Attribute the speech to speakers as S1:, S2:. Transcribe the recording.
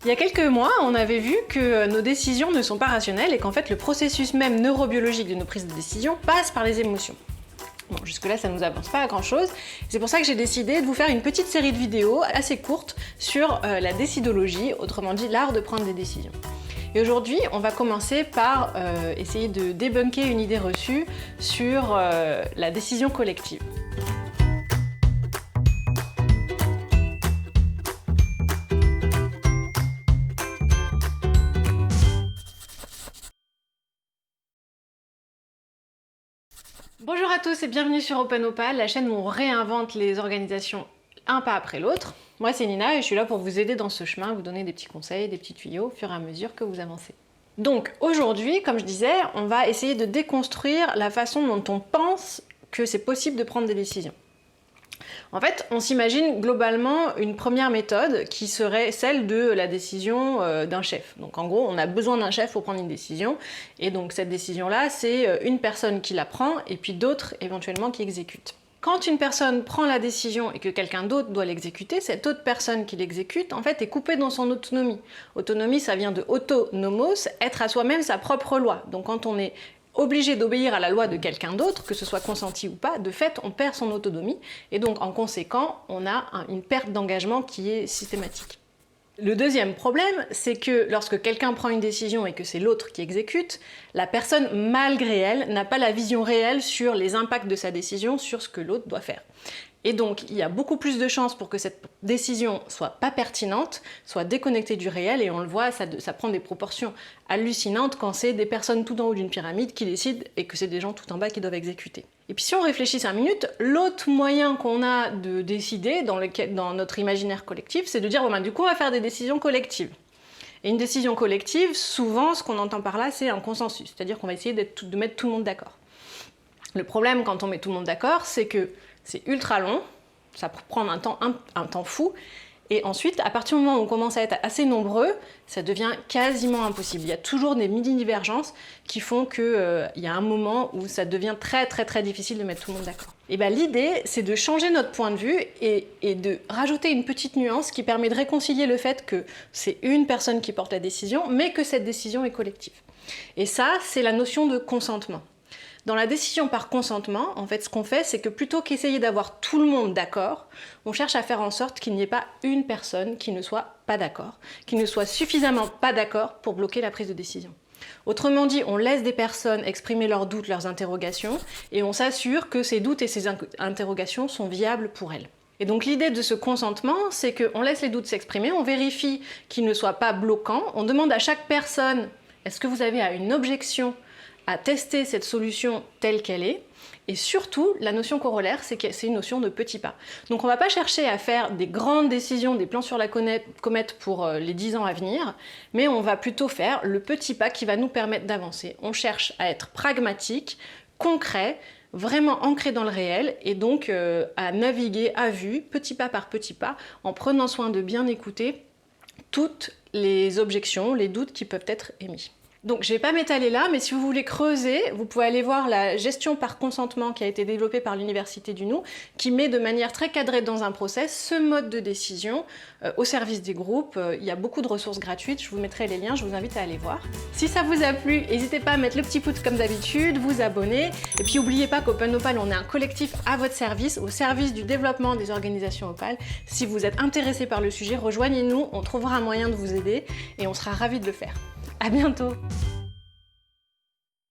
S1: Il y a quelques mois, on avait vu que nos décisions ne sont pas rationnelles et qu'en fait le processus même neurobiologique de nos prises de décision passe par les émotions. Bon, jusque-là, ça ne nous avance pas à grand-chose. C'est pour ça que j'ai décidé de vous faire une petite série de vidéos assez courtes sur la décidologie, autrement dit l'art de prendre des décisions. Et aujourd'hui, on va commencer par essayer de débunker une idée reçue sur la décision collective. Bonjour à tous et bienvenue sur OpenOpal, la chaîne où on réinvente les organisations un pas après l'autre. Moi c'est Nina et je suis là pour vous aider dans ce chemin, vous donner des petits conseils, des petits tuyaux au fur et à mesure que vous avancez. Donc aujourd'hui, comme je disais, on va essayer de déconstruire la façon dont on pense que c'est possible de prendre des décisions. En fait, on s'imagine globalement une première méthode qui serait celle de la décision d'un chef. Donc en gros, on a besoin d'un chef pour prendre une décision, et donc cette décision-là, c'est une personne qui la prend, et puis d'autres éventuellement qui exécutent. Quand une personne prend la décision et que quelqu'un d'autre doit l'exécuter, cette autre personne qui l'exécute, en fait, est coupée dans son autonomie. Autonomie, ça vient de autonomos, être à soi-même sa propre loi. Donc quand on est obligé d'obéir à la loi de quelqu'un d'autre, que ce soit consenti ou pas, de fait, on perd son autonomie, et donc en conséquent, on a une perte d'engagement qui est systématique. Le deuxième problème, c'est que lorsque quelqu'un prend une décision et que c'est l'autre qui exécute, la personne, malgré elle, n'a pas la vision réelle sur les impacts de sa décision, sur ce que l'autre doit faire. Et donc, il y a beaucoup plus de chances pour que cette décision soit pas pertinente, soit déconnectée du réel, et on le voit, ça prend des proportions hallucinantes quand c'est des personnes tout en haut d'une pyramide qui décident et que c'est des gens tout en bas qui doivent exécuter. Et puis si on réfléchit 5 minutes, l'autre moyen qu'on a de décider dans notre imaginaire collectif, c'est de dire, bon, ben, du coup, on va faire des décisions collectives. Et une décision collective, souvent, ce qu'on entend par là, c'est un consensus, c'est-à-dire qu'on va essayer de mettre tout le monde d'accord. Le problème quand on met tout le monde d'accord, c'est que c'est ultra long, ça peut prendre un temps fou, et ensuite, à partir du moment où on commence à être assez nombreux, ça devient quasiment impossible. Il y a toujours des mini-divergences qui font qu'il y a un moment où ça devient très difficile de mettre tout le monde d'accord. Et bien l'idée, c'est de changer notre point de vue et de rajouter une petite nuance qui permet de réconcilier le fait que c'est une personne qui porte la décision, mais que cette décision est collective. Et ça, c'est la notion de consentement. Dans la décision par consentement, en fait, ce qu'on fait, c'est que plutôt qu'essayer d'avoir tout le monde d'accord, on cherche à faire en sorte qu'il n'y ait pas une personne qui ne soit pas d'accord, qui ne soit suffisamment pas d'accord pour bloquer la prise de décision. Autrement dit, on laisse des personnes exprimer leurs doutes, leurs interrogations, et on s'assure que ces doutes et ces interrogations sont viables pour elles. Et donc l'idée de ce consentement, c'est qu'on laisse les doutes s'exprimer, on vérifie qu'ils ne soient pas bloquants, on demande à chaque personne, est-ce que vous avez une objection à tester cette solution telle qu'elle est, et surtout, la notion corollaire, c'est que c'est une notion de petits pas. Donc on ne va pas chercher à faire des grandes décisions, des plans sur la comète pour les 10 ans à venir, mais on va plutôt faire le petit pas qui va nous permettre d'avancer. On cherche à être pragmatique, concret, vraiment ancré dans le réel, et donc à naviguer à vue, petit pas par petit pas, en prenant soin de bien écouter toutes les objections, les doutes qui peuvent être émis. Donc je ne vais pas m'étaler là, mais si vous voulez creuser, vous pouvez aller voir la gestion par consentement qui a été développée par l'Université du Nou, qui met de manière très cadrée dans un process ce mode de décision au service des groupes. Il y a beaucoup de ressources gratuites, je vous mettrai les liens, je vous invite à aller voir. Si ça vous a plu, n'hésitez pas à mettre le petit pouce comme d'habitude, vous abonner, et puis n'oubliez pas qu'OpenOpal, on est un collectif à votre service, au service du développement des organisations Opal. Si vous êtes intéressé par le sujet, rejoignez-nous, on trouvera un moyen de vous aider, et on sera ravis de le faire. À bientôt!